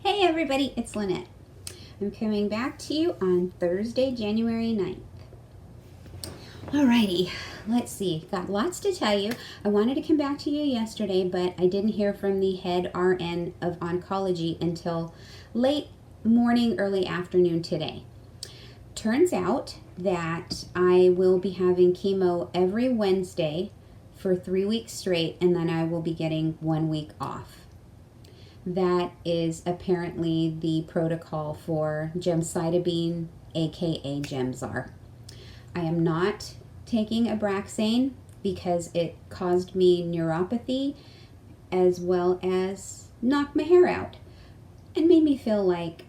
Hey everybody, it's Lynette. I'm coming back to you on Thursday, January 9th. Alrighty, let's see. Got lots to tell you. I wanted to come back to you yesterday, but I didn't hear from the head RN of oncology until late morning, early afternoon today. Turns out that I will be having chemo every Wednesday for 3 weeks straight, and then I will be getting 1 week off. That is apparently the protocol for gemcitabine, aka Gemzar. I am not taking Abraxane because it caused me neuropathy as well as knocked my hair out and made me feel like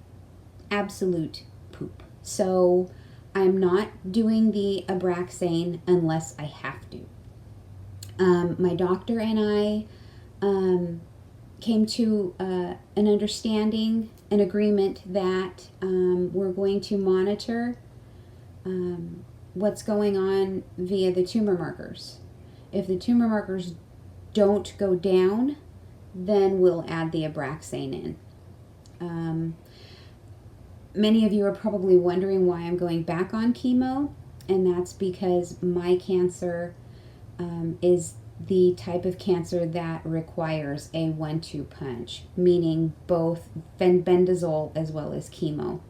absolute poop. So I'm not doing the Abraxane unless I have to. My doctor and I came to an understanding, an agreement that we're going to monitor what's going on via the tumor markers. If the tumor markers don't go down, then we'll add the Abraxane in. Many of you are probably wondering why I'm going back on chemo, and that's because my cancer is the type of cancer that requires a 1-2 punch, meaning both fenbendazole as well as chemo.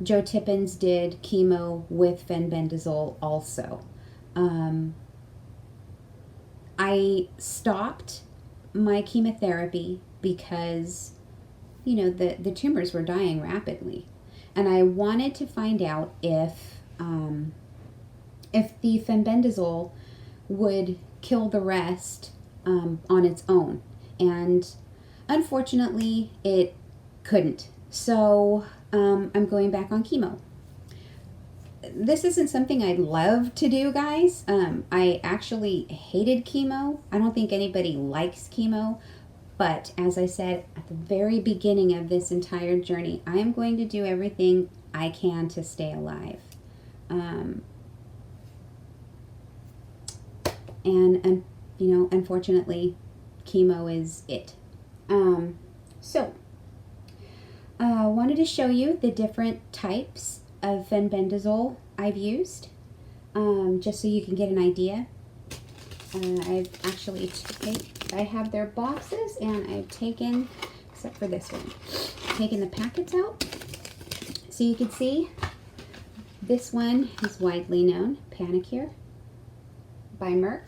Joe Tippens did chemo with fenbendazole also. I stopped my chemotherapy because, you know, the tumors were dying rapidly, and I wanted to find out if the fenbendazole would kill the rest on its own, and unfortunately it couldn't. So I'm going back on chemo. This isn't something I love to do, guys. I actually hated chemo. I don't think anybody likes chemo, but as I said at the very beginning of this entire journey, I am going to do everything I can to stay alive. And you know, unfortunately, chemo is it. So, wanted to show you the different types of fenbendazole I've used, just so you can get an idea. I've actually I have their boxes, and I've taken, except for this one, taken the packets out, so you can see. This one is widely known, Pancreatic by Merck.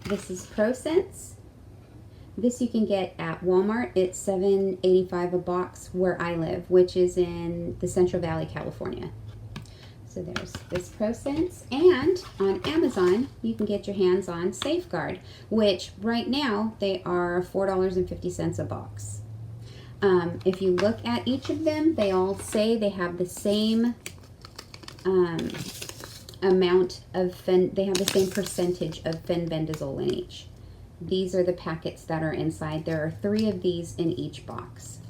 This is ProSense. This you can get at Walmart. It's $7.85 a box where I live, which is in the Central Valley, California. So there's this ProSense, and on Amazon you can get your hands on Safeguard, which right now they are $4.50 a box. If you look at each of them, they all say they have the same amount of they have the same percentage of fenbendazole in each. These are the packets that are inside. There are 3 of these in each box.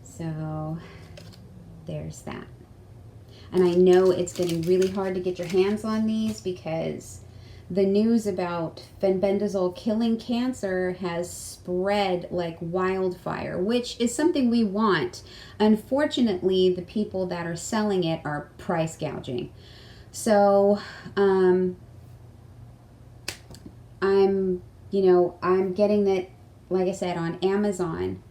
So there's that. And I know it's getting really hard to get your hands on these because the news about fenbendazole killing cancer has spread like wildfire, which is something we want. Unfortunately, the people that are selling it are price gouging. So, I'm getting that, like I said, on Amazon.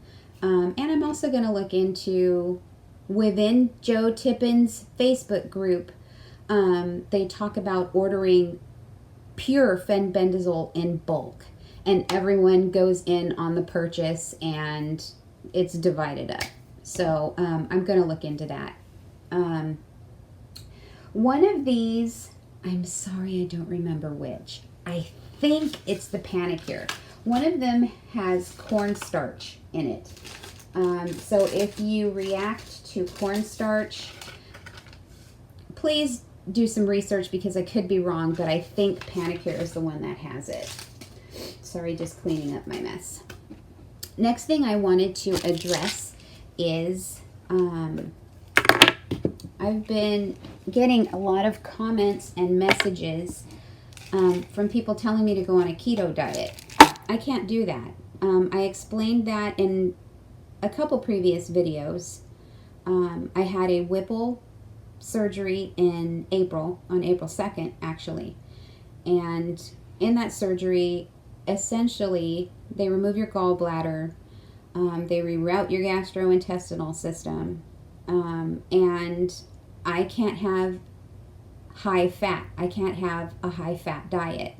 And I'm also going to look into, within Joe Tippens' Facebook group, they talk about ordering pure fenbendazole in bulk, and everyone goes in on the purchase and it's divided up. So I'm going to look into that. One of these, I'm sorry I don't remember which. I think it's the Pancreatic. One of them has cornstarch in it. So if you react to cornstarch, please do some research because I could be wrong, but I think Pancreatic is the one that has it. Sorry, just cleaning up my mess. Next thing I wanted to address is I've been getting a lot of comments and messages from people telling me to go on a keto diet. I can't do that. I explained that in a couple previous videos. I had a Whipple surgery in April, on April 2nd, actually. And in that surgery, essentially, they remove your gallbladder, they reroute your gastrointestinal system, and I can't have high fat. I can't have a high fat diet.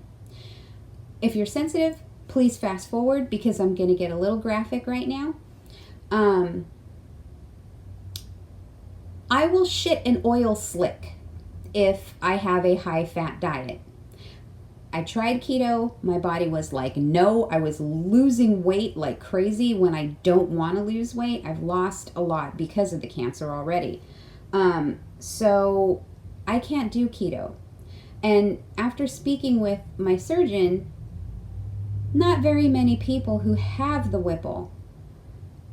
If you're sensitive, please fast forward because I'm going to get a little graphic right now. I will shit an oil slick if I have a high fat diet. I tried keto. My body was like, no. I was losing weight like crazy when I don't want to lose weight. I've lost a lot because of the cancer already. So I can't do keto. And after speaking with my surgeon, not very many people who have the Whipple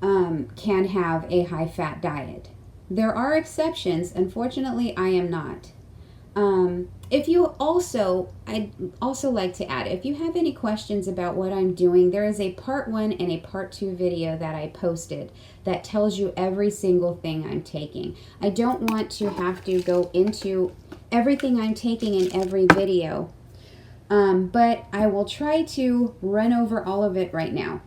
can have a high fat diet. There are exceptions. Unfortunately, I am not. If you also, I'd also like to add, if you have any questions about what I'm doing, there is a part 1 and a part 2 video that I posted that tells you every single thing I'm taking. I don't want to have to go into everything I'm taking in every video, but I will try to run over all of it right now.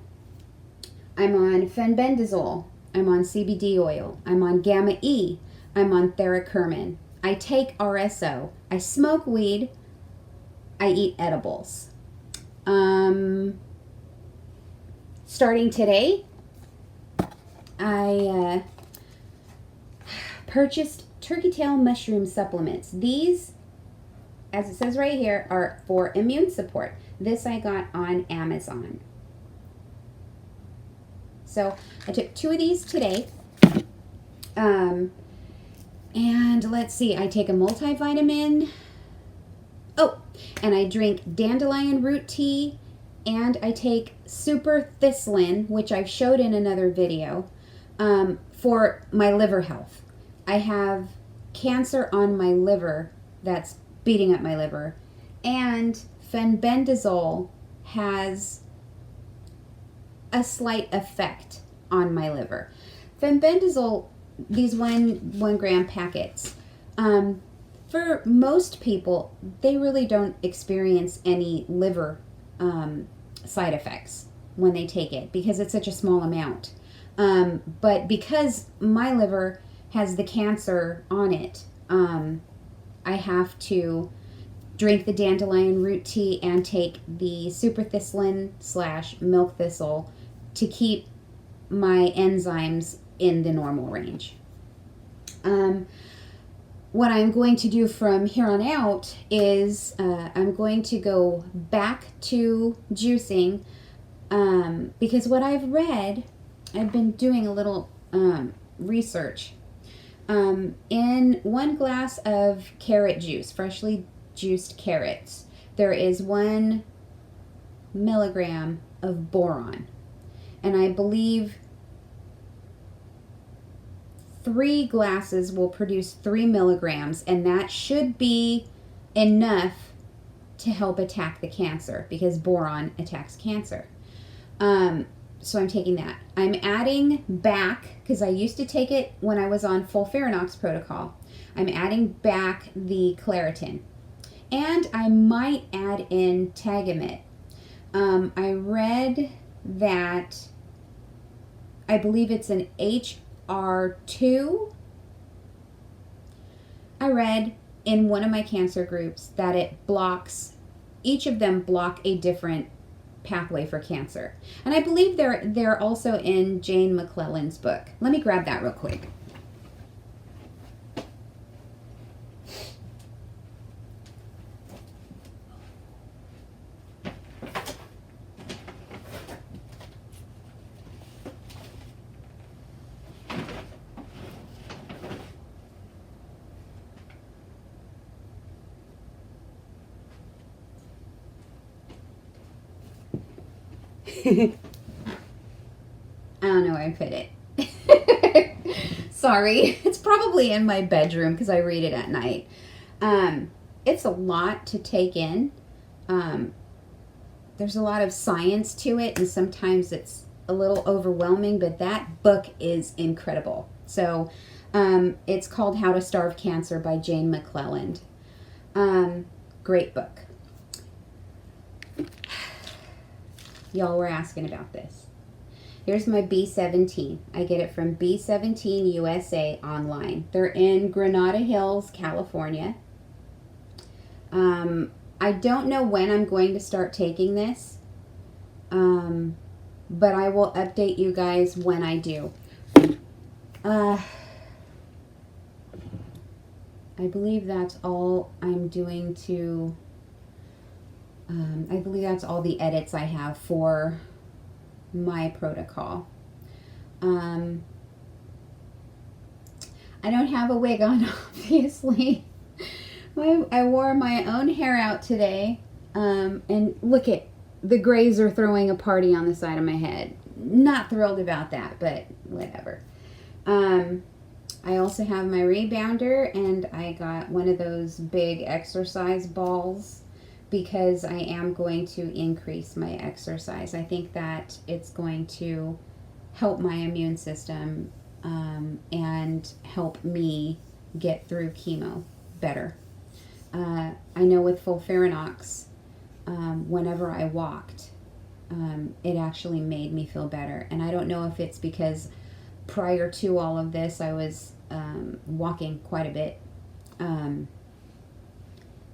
I'm on fenbendazole. I'm on CBD oil. I'm on gamma E. I'm on theracurmin. I take RSO. I smoke weed. I eat edibles. Starting today, I purchased turkey tail mushroom supplements. These, as it says right here, are for immune support. This I got on Amazon. So I took 2 of these today. And let's see, I take a multivitamin. Oh, and I drink dandelion root tea, and I take super thistlin, which I've showed in another video, for my liver health. I have cancer on my liver that's beating up my liver, and fenbendazole has a slight effect on my liver. Fenbendazole, these one gram packets, for most people, they really don't experience any liver side effects when they take it because it's such a small amount. But because my liver has the cancer on it, I have to drink the dandelion root tea and take the super thistlin / milk thistle to keep my enzymes in the normal range. What I'm going to do from here on out is I'm going to go back to juicing because what I've read, I've been doing a little research. In 1 glass of carrot juice, freshly juiced carrots, there is 1 milligram of boron. And I believe 3 glasses will produce 3 milligrams, and that should be enough to help attack the cancer because boron attacks cancer. So I'm taking that. I'm adding back, because I used to take it when I was on Folfirinox Protocol, I'm adding back the Claritin. And I might add in Tagamet. I read that, I believe it's an HR2. I read in one of my cancer groups that it blocks, each of them block a different pathway for cancer. And I believe they're also in Jane McClellan's book. Let me grab that real quick. I don't know where I put it. Sorry. It's probably in my bedroom because I read it at night. It's a lot to take in. there's a lot of science to it, and sometimes it's a little overwhelming, but that book is incredible. So it's called How to Starve Cancer by Jane McClelland. Great book. Y'all were asking about this. Here's my B17. I get it from B17 USA online. They're in Granada Hills, California. I don't know when I'm going to start taking this, but I will update you guys when I do. I believe that's all I'm doing to... I believe that's all the edits I have for my protocol. I don't have a wig on, obviously. I wore my own hair out today, and look at the grays are throwing a party on the side of my head. Not thrilled about that, but whatever. I also have my rebounder, and I got one of those big exercise balls because I am going to increase my exercise. I think that it's going to help my immune system and help me get through chemo better. I know with Folfirinox, whenever I walked, it actually made me feel better. And I don't know if it's because prior to all of this, I was walking quite a bit.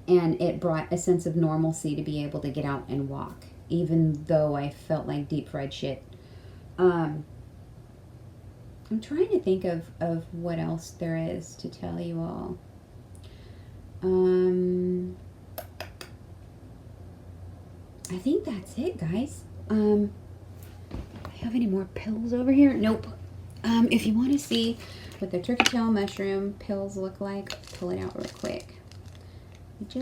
And it brought a sense of normalcy to be able to get out and walk, even though I felt like deep fried shit. I'm trying to think of what else there is to tell you all. I think that's it, guys. Do I have any more pills over here? Nope. If you want to see what the turkey tail mushroom pills look like, let's pull it out real quick. It's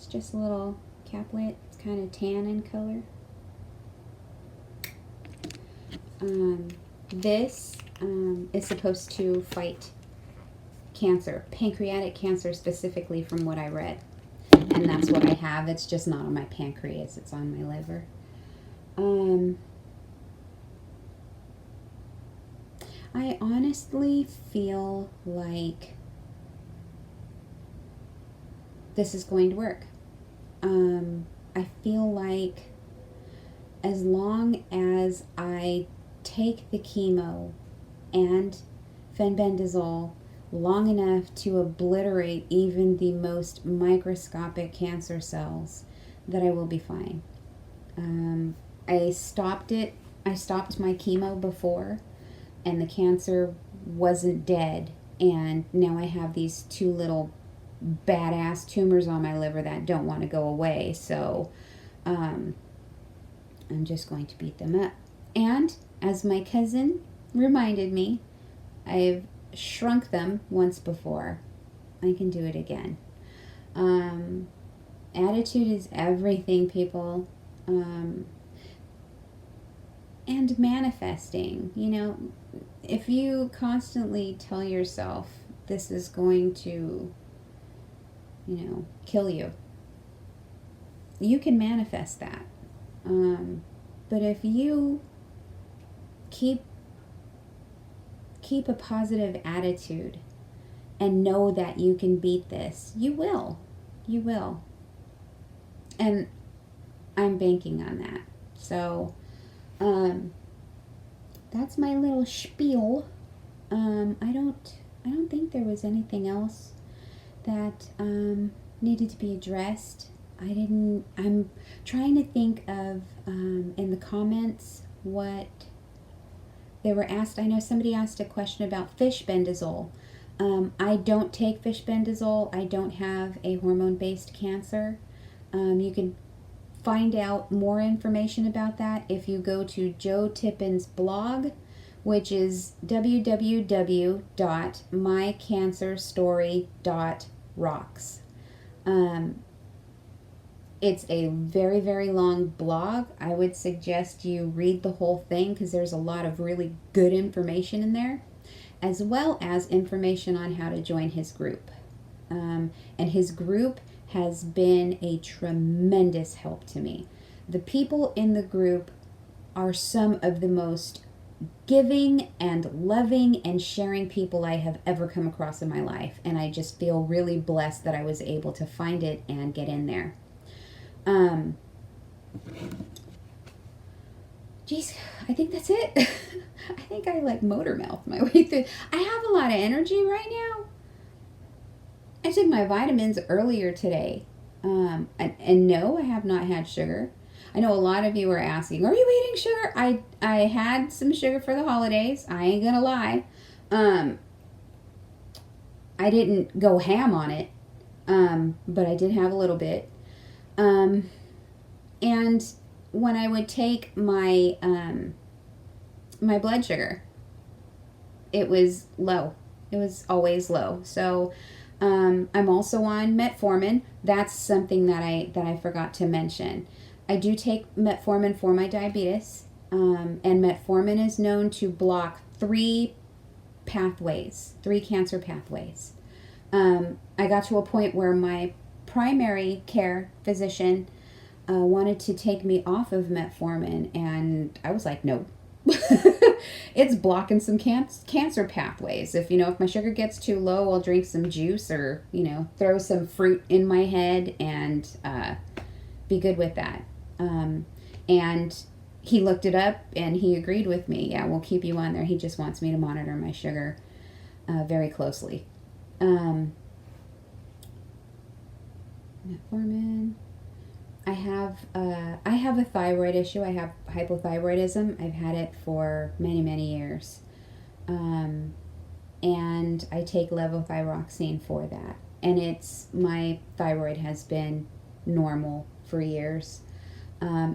just a little caplet. It's kind of tan in color. This is supposed to fight cancer, pancreatic cancer specifically, from what I read. And that's what I have. It's just not on my pancreas. It's on my liver. I honestly feel like this is going to work. I feel like as long as I take the chemo and fenbendazole long enough to obliterate even the most microscopic cancer cells, that I will be fine. I stopped my chemo before, and the cancer wasn't dead, and now I have these two little badass tumors on my liver that don't want to go away, so I'm just going to beat them up. And as my cousin reminded me, I've shrunk them once before. I can do it again. Attitude is everything, people. And manifesting, you know, if you constantly tell yourself this is going to, you know, kill you, you can manifest that. But if you keep a positive attitude and know that you can beat this, you will. You will. And I'm banking on that. So, that's my little spiel. I don't think there was anything else that needed to be addressed. I'm trying to think of in the comments what they were asked. I know somebody asked a question about fenbendazole. I don't take fenbendazole. I don't have a hormone-based cancer. You can find out more information about that if you go to Joe Tippens' blog, which is www.mycancerstory.rocks. It's a very, very long blog. I would suggest you read the whole thing because there's a lot of really good information in there, as well as information on how to join his group. And his group has been a tremendous help to me. The people in the group are some of the most giving and loving and sharing people I have ever come across in my life. And I just feel really blessed that I was able to find it and get in there. Geez, I think that's it. I think I like motor mouth my way through. I have a lot of energy right now. I took my vitamins earlier today. And no, I have not had sugar. I know a lot of you are asking, are you eating sugar? I had some sugar for the holidays. I ain't gonna lie. I didn't go ham on it, but I did have a little bit. And when I would take my my blood sugar, it was low. It was always low. So I'm also on metformin. That's something that I forgot to mention. I do take metformin for my diabetes, and metformin is known to block three cancer pathways. I got to a point where my primary care physician wanted to take me off of metformin, and I was like, no. It's blocking some cancer pathways. If my sugar gets too low, I'll drink some juice or throw some fruit in my head and be good with that. And he looked it up and he agreed with me. Yeah, we'll keep you on there. He just wants me to monitor my sugar very closely. Metformin. I have a thyroid issue. I have hypothyroidism. I've had it for many, many years. And I take levothyroxine for that. And my thyroid has been normal for years.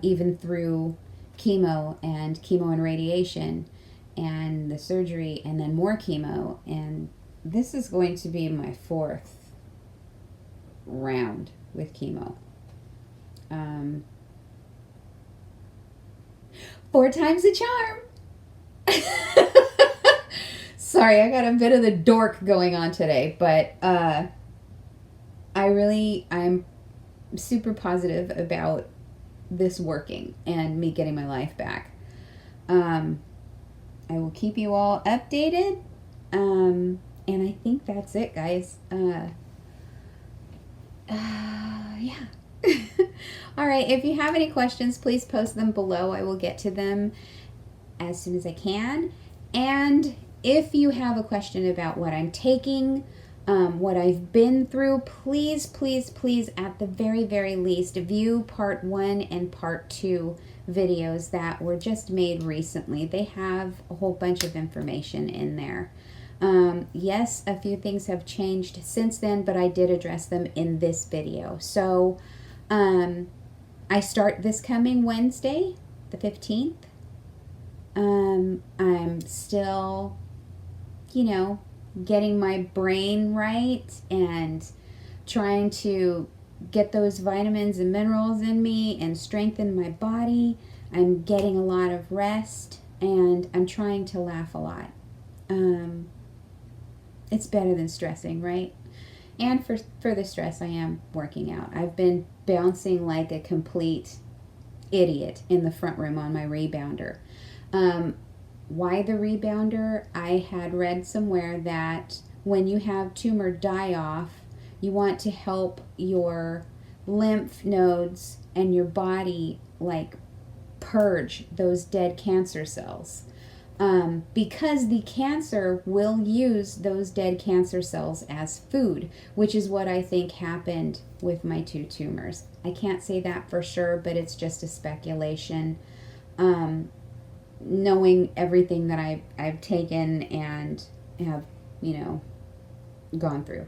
Even through chemo and radiation and the surgery and then more chemo. And this is going to be my 4th round with chemo. 4 times a charm. Sorry, I got a bit of the dork going on today, but I'm super positive about this working and me getting my life back. I will keep you all updated. And I think that's it, guys. Yeah. All right. If you have any questions, please post them below. I will get to them as soon as I can. And if you have a question about what I'm taking, what I've been through, please, please, please, at the very, very least, view part 1 and part 2 videos that were just made recently. They have a whole bunch of information in there. Yes, a few things have changed since then, but I did address them in this video. So, I start this coming Wednesday, the 15th. I'm still, getting my brain right and trying to get those vitamins and minerals in me and strengthen my body. I'm getting a lot of rest and I'm trying to laugh a lot. It's better than stressing, right? And for the stress, I am working out. I've been bouncing like a complete idiot in the front room on my rebounder. Why the rebounder? I had read somewhere that when you have tumor die off, you want to help your lymph nodes and your body purge those dead cancer cells. Because the cancer will use those dead cancer cells as food, which is what I think happened with my 2 tumors. I can't say that for sure, but it's just a speculation. Knowing everything that I've taken and have, gone through.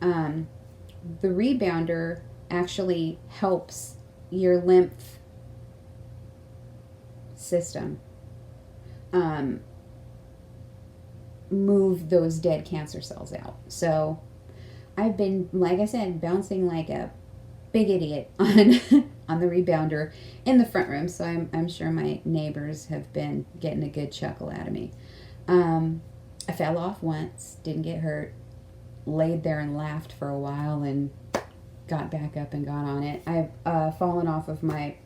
The rebounder actually helps your lymph system move those dead cancer cells out. So I've been, like I said, bouncing like a big idiot on the rebounder in the front room. So I'm sure my neighbors have been getting a good chuckle out of me. I fell off once, didn't get hurt, laid there and laughed for a while and got back up and got on it. I've fallen off of my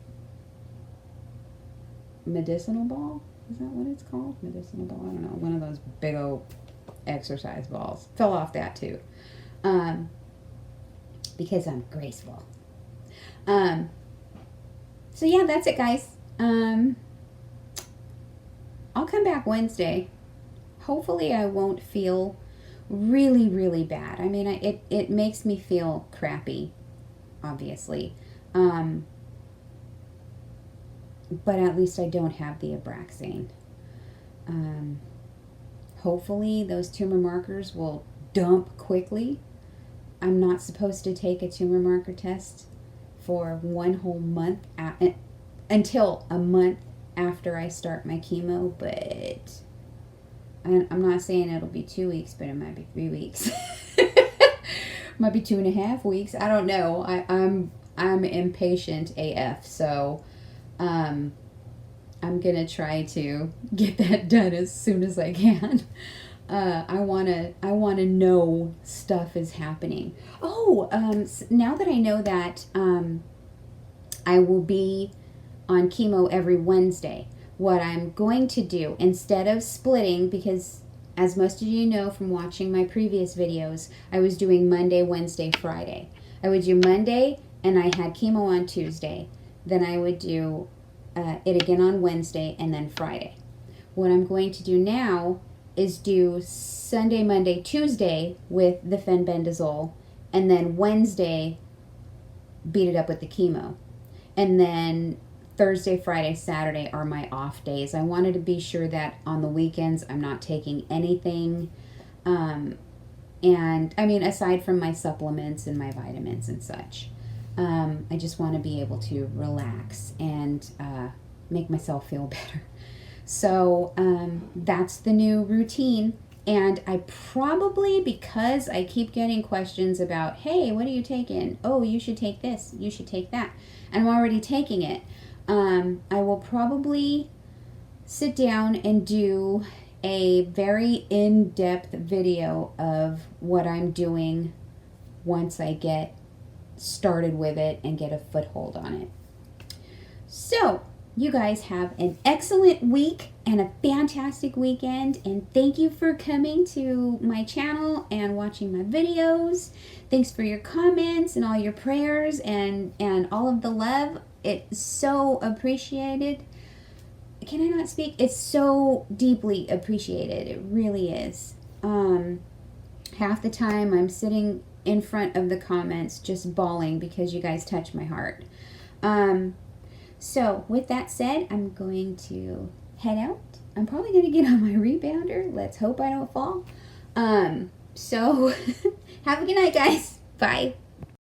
medicinal ball. Is that what it's called? Medicinal ball? I don't know. One of those big old exercise balls. Fell off that too. Because I'm graceful. So yeah, that's it, guys. I'll come back Wednesday. Hopefully I won't feel really, really bad. I mean, it makes me feel crappy, obviously. But at least I don't have the Abraxane. Hopefully those tumor markers will dump quickly. I'm not supposed to take a tumor marker test for 1 whole month until a month after I start my chemo, but I'm not saying it'll be 2 weeks, but it might be 3 weeks. Might be 2.5 weeks. I don't know. I'm impatient AF, so I'm gonna try to get that done as soon as I can. I wanna know stuff is happening. Oh, now that I know that I will be on chemo every Wednesday, what I'm going to do, instead of splitting, because as most of you know from watching my previous videos, I was doing Monday, Wednesday, Friday. I would do Monday, and I had chemo on Tuesday. Then I would do it again on Wednesday, and then Friday. What I'm going to do now is do Sunday, Monday, Tuesday with the fenbendazole, and then Wednesday beat it up with the chemo. And then Thursday, Friday, Saturday are my off days. I wanted to be sure that on the weekends I'm not taking anything. And I mean, aside from my supplements and my vitamins and such, I just want to be able to relax and make myself feel better. So that's the new routine. And I probably, because I keep getting questions about, hey, what are you taking? Oh, you should take this. You should take that. And I'm already taking it. I will probably sit down and do a very in-depth video of what I'm doing once I get started with it and get a foothold on it. So, you guys have an excellent week and a fantastic weekend, and thank you for coming to my channel and watching my videos. Thanks for your comments and all your prayers and all of the love. It's so appreciated. Can I not speak? It's so deeply appreciated. It really is. Half the time I'm sitting in front of the comments just bawling because you guys touch my heart. So with that said, I'm going to head out. I'm probably going to get on my rebounder. Let's hope I don't fall. So have a good night, guys. Bye.